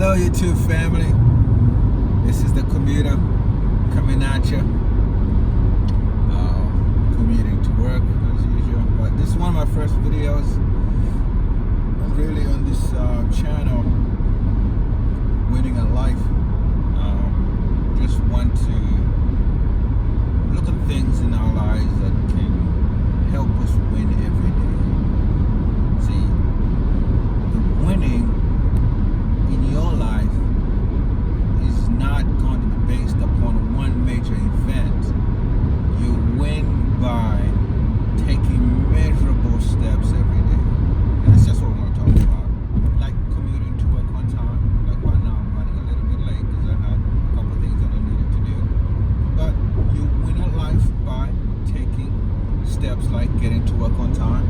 Hello, YouTube family. This is the commuter coming at you, commuting to work as usual. But this is one of my first videos. I'm really on this channel, winning at life. Just want to look at things in our lives that can help us win every day. See, the winning in your life is not going to be based upon one major event. You win by taking measurable steps every day. And that's just what we're going to talk about. Like commuting to work on time. Like right now I'm running a little bit late because I had a couple of things that I needed to do. But you win at life by taking steps like getting to work on time.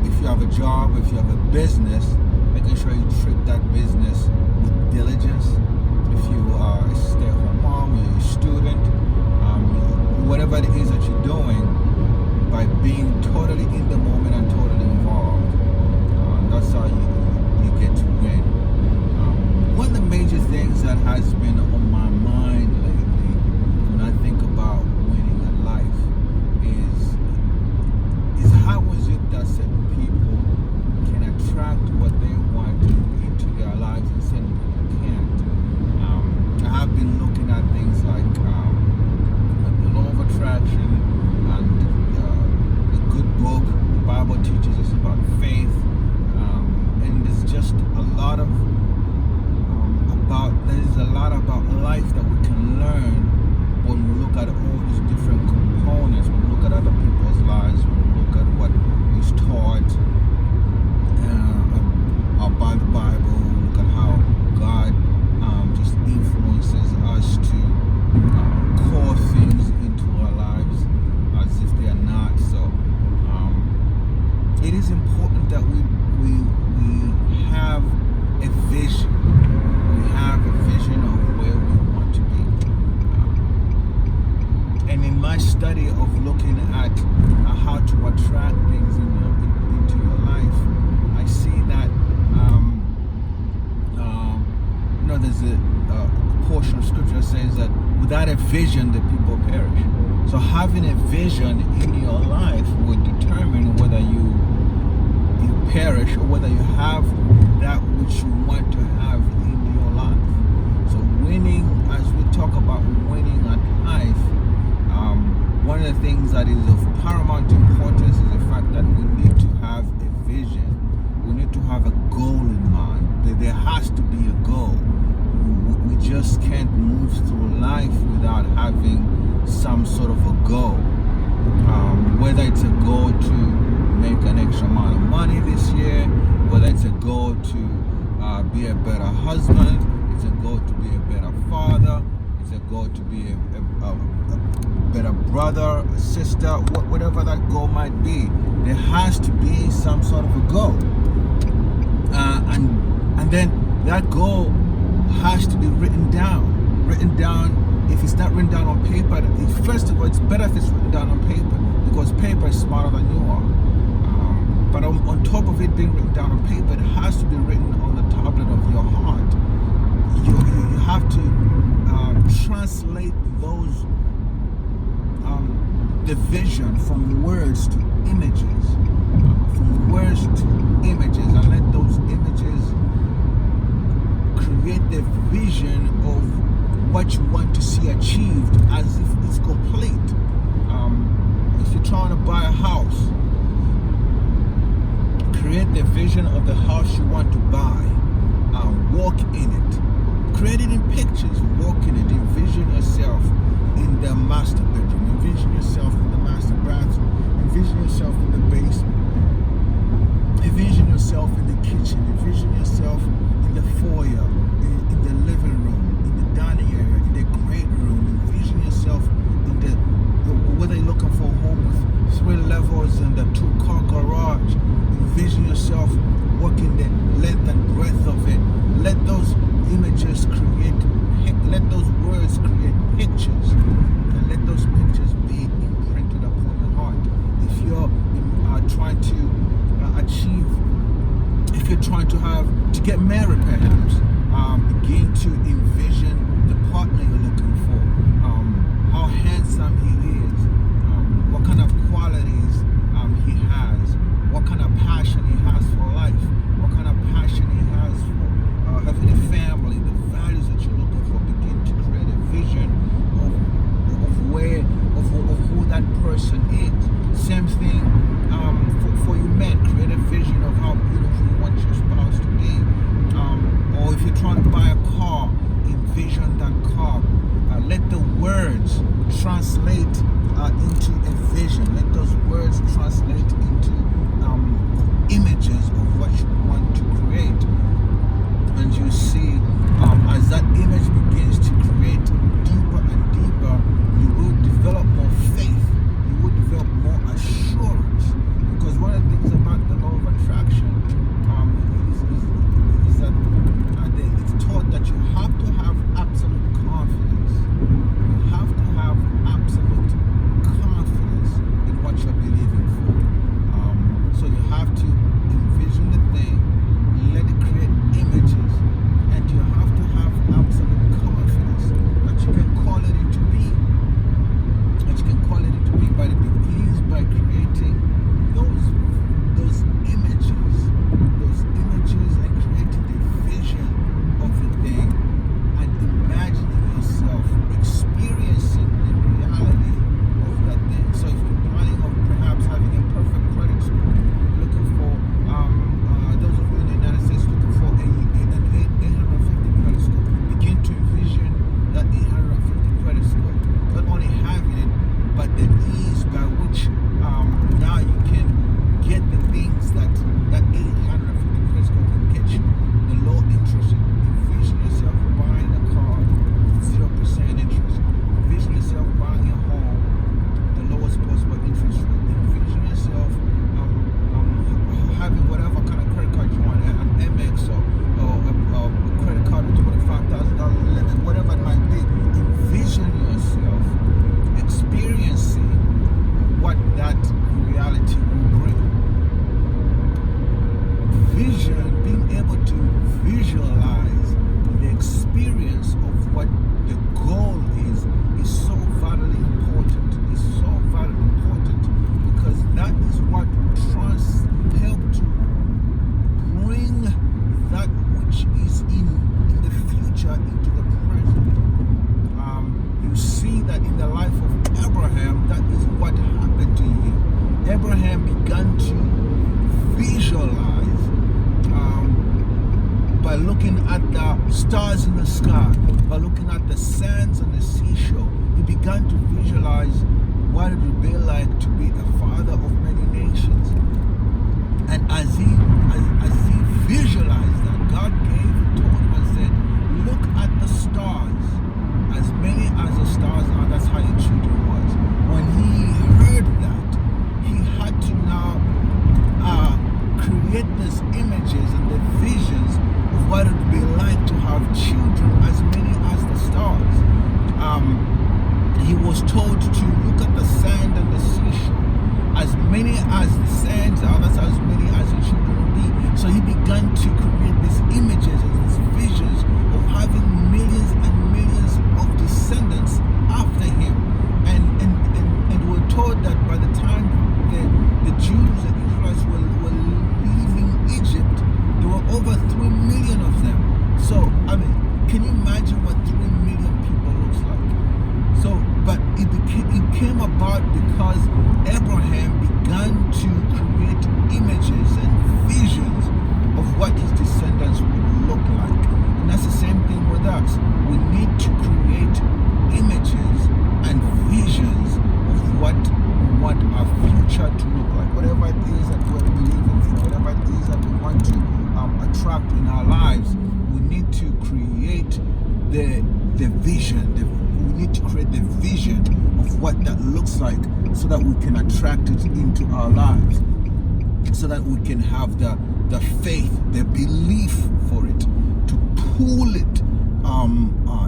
If you have a job, if you have a business, making sure you treat that business with diligence. If you are a stay-at-home mom, you're a student, whatever it is that you're doing, by being totally in the moment and totally involved, that's how you get to win. One of the major things that has been on my mind lately when I think about winning at life is how is it that certain people can attract what they want into their lives and certain people can't. I have been looking at things like the law of attraction and the good book. The Bible teaches us about faith, and there's just a lot of about life that we can learn when we look at all these different components, when we look at other people's lives, when we look at what is taught by the Bible, look at how God just influences us to core things into our lives as if they are not. So it is important that we have a vision. We have a vision of where we want to be. And in my study of looking at how to attract things into your life, I see that there's a portion of scripture that says that without a vision, the people perish. So having a vision in your life would determine whether you perish or whether you have that which you want to have in your life. So winning, as we talk about winning at life, one of the things that is of paramount importance is the fact that we need to have a vision. We need to have a goal in mind. There has to be a goal. We just can't move through life without having some sort of a goal. Whether it's a goal to make an extra amount of money this year, whether it's a goal to be a better husband, it's a goal to be a better father, it's a goal to be a better brother, a sister, whatever that goal might be, there has to be some sort of a goal. And then that goal has to be written down. If it's not written down on paper, first of all, it's better if it's written down on paper, because paper is smarter than you are. But on top of it being written down on paper, it has to be written on the tablet of your heart. You have to translate those the vision from words to images, and let those images create the vision of what you want to see achieved as if it's complete. If you're trying to buy a house, create the vision of the house you want to buy. Walk in it. Create it in pictures. Walk in it. Envision yourself in the master bedroom. Envision yourself in the master bathroom. Envision yourself in the basement. Envision yourself in the kitchen. Envision yourself in the foyer, in the living room, in the dining area, in the great room. Envision yourself in the whether you're looking for a home with 3 levels and a 2-car garage. Envision yourself working the length and breadth of it. Let those images let those words create pictures, and let those pictures be imprinted upon your heart. If you're if you're trying to get married, perhaps, begin to envision the partner you're looking for, how handsome he is, what kind of qualities he has, what kind of passion he has for life, what kind of passion he has for having a family, the values that you're looking for. Begin to create a vision of who that person is. Same thing for you men. Create a vision of how beautiful you want your spouse to be. Or if you're trying to buy a car, envision that car. Let the words translate into a vision. Let those words translate into images of what you want to create. And you see, as that image begins to create deeper and deeper, you will develop more faith. You will develop more assurance. Because one of the things about the law of attraction is that it's taught that you have to have absolute confidence. You have to have absolute confidence in what you're believing for. So you have to envision the thing, let it create images, and you have to have absolute confidence that you can call it into being. That you can call it into being. But it begins by creating those images and creating the vision of the thing and imagining yourself experiencing the reality of that thing. So if you're planning on perhaps having a perfect credit score, looking for those of you in the United States looking for an 850 credit score, begin to envision that 850 credit score. Not only having it, but the ease by which now you can get the things that 850 credit score can get you. The low interest. Envision yourself buying a car with 0% interest. Envision yourself buying a home with the lowest possible interest rate. Envision yourself having whatever kind of credit card you want, an MX or a credit card with $25,000 limit, whatever it might be. Envision yourself experiencing what that reality will bring. Vision, being able to visualize the experience of what the goal is so vitally important. It's so vitally important because that is what help to bring that which is in the future into the present. You see that in the life of Abraham, that is what happened to him. Abraham began to visualize by looking at the stars in the sky, by looking at the sands on the seashore. He began to visualize what it would be like to be a father of many nations. And as he visualized that, God told him and said, look at the stars, as many as the stars are. That's how your children was. When he heard that, he had to now create these images and the visions of what it would be like to have children as many as the stars. He was told to look at the sand and the seashore. As many as the sands are, that's as many as your children will be. So he began to create these images and these visions of having millions and millions of descendants after him. And we're told that by the time the Jews and Israelites were leaving Egypt, there were over 3 million of them. So, I mean, can you imagine what 3 million people looks like? So, but it came about because Abraham began to create images and visions of what his descendants would look like. And that's the same thing with us. We need to create images and visions of what we want our future to look like. Whatever it is that we're believing for, whatever it is that we want to attract in our lives, we need to create the vision. We need to create the vision of what that looks like so that we can attract it into our lives, so that we can have the faith, the belief for it, to pull it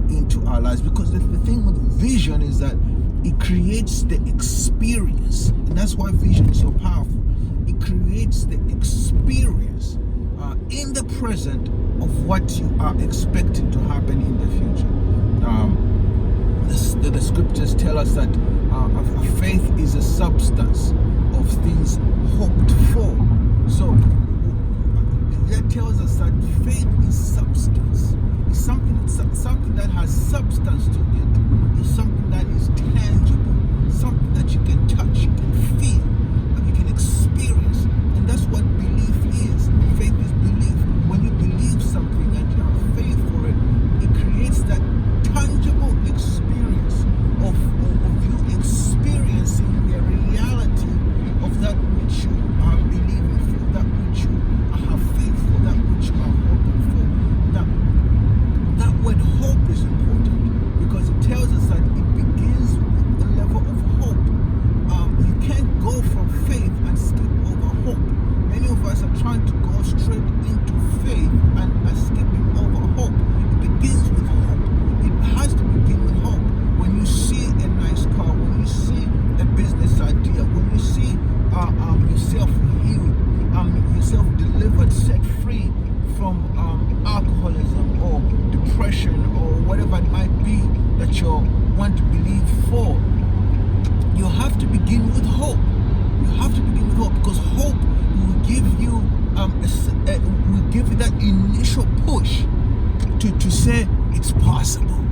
into our lives. Because the thing with vision is that it creates the experience, and that's why vision is so powerful. It creates the experience in the present of what you are expecting to happen in the future. The scriptures tell us that faith is a substance of things hoped for. So that tells us that faith is substance. It's something that has substance to it. It's something that is tangible, something that you can touch, you can feel, and you can experience. And that's what belief is. Faith is belief. When you believe something and you have faith for it, it creates that tangible experience of you experiencing the reality of that which you are believing for, that which you have faith for, that which you are hoping for. Now, that word hope is important because it tells us that it begins with a level of hope. You can't go from faith and skip over hope. Many of us are trying to go straight into faith and are skipping over hope. It begins with hope. It has to begin with hope. When you see a nice car, when you see a business idea, when you see yourself healed, yourself delivered, set free from alcoholism or depression or whatever it might be that you want to believe for, you have to begin with hope. You have to begin with hope because hope will give you that initial push to say it's possible.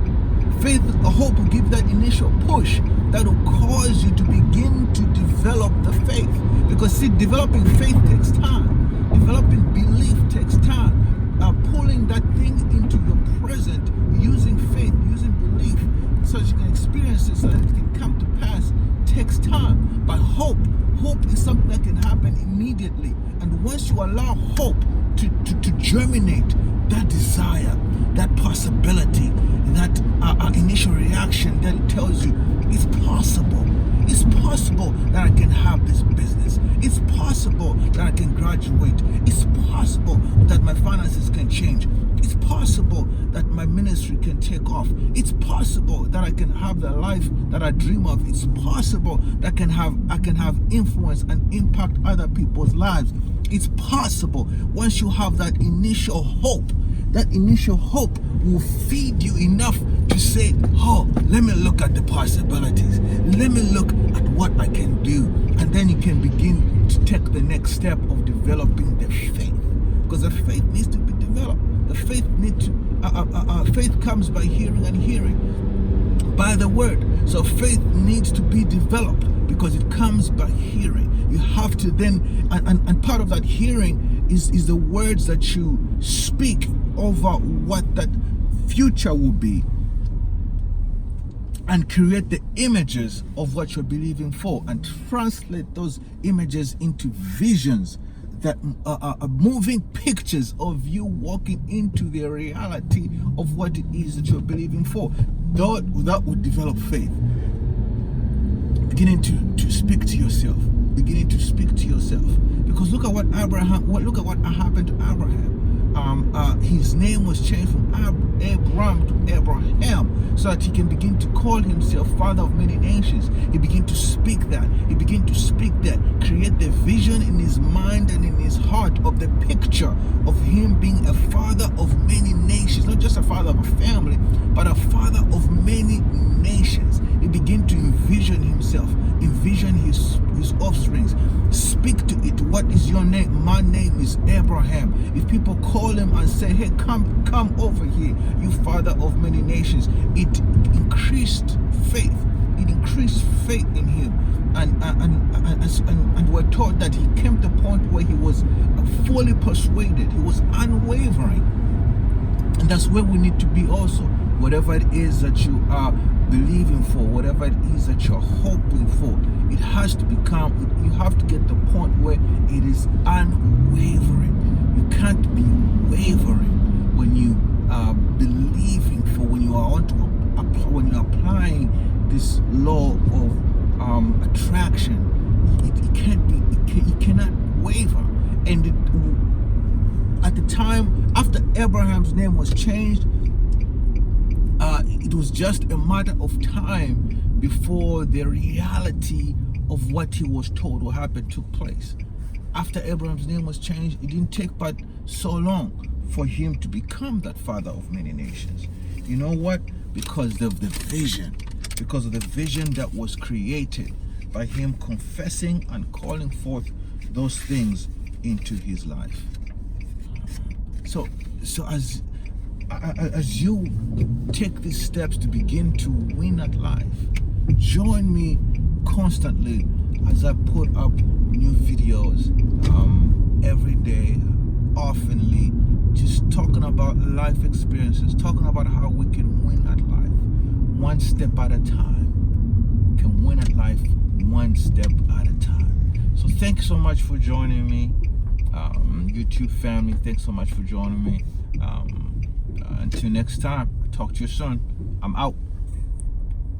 Faith, hope will give that initial push that will cause you to begin to develop the faith. Because see, developing faith takes time. Developing belief takes time. Pulling that thing into your present, using faith, using belief, so that you can experience it, so that it can come to pass, takes time. But hope is something that can happen immediately. And once you allow hope to germinate that desire, that possibility, that initial reaction that tells you it's possible. It's possible that I can have this business. It's possible that I can graduate. It's possible that my finances can change. It's possible that my ministry can take off. It's possible that I can have the life that I dream of. It's possible that I can have influence and impact other people's lives. It's possible. Once you have that initial hope will feed you enough to say, oh, let me look at the possibilities. Let me look at what I can do. And then you can begin to take the next step of developing the faith. Because the faith needs to be developed. The faith faith comes by hearing and hearing by the word. So faith needs to be developed because it comes by hearing. You have to then, and part of that hearing is the words that you speak over what that future will be, and create the images of what you're believing for, and translate those images into visions that are moving pictures of you walking into the reality of what it is that you're believing for. That would develop faith. Beginning to speak to yourself. Beginning to speak to yourself. Because look at what happened to Abraham. His name was changed from Abram to Abraham, so that he can begin to call himself father of many nations. He began to speak that. Create the vision in his mind and in his heart of the picture of him being a father of many nations. Not just a father of a family, but a father of many nations. He began to envision himself, envision his offsprings. Speak to it. What is your name? My name is Abraham. If people call him and say, hey, come over here, you father of many nations, it increased faith. It increased faith in him. And we're taught that he came to a point where he was fully persuaded. He was unwavering. And that's where we need to be also. Whatever it is that you are believing for, whatever it is that you're hoping for, it has to become, you have to get the point where it is unwavering. You can't be wavering when you are believing for, when you are when you're applying this law of attraction. It cannot waver. And at the time after Abraham's name was changed, it was just a matter of time before the reality of what he was told will happen took place. after Abraham's name was changed, it didn't take but so long for him to become that father of many nations. You know what? Because of the vision. Because of the vision that was created by him confessing and calling forth those things into his life. So as you take these steps to begin to win at life, join me constantly as I put up new videos every day, oftenly, just talking about life experiences, talking about how we can win at life one step at a time. We can win at life one step at a time. So thank you so much for joining me, YouTube family. Thanks so much for joining me. Until next time, I'll talk to you soon. I'm out.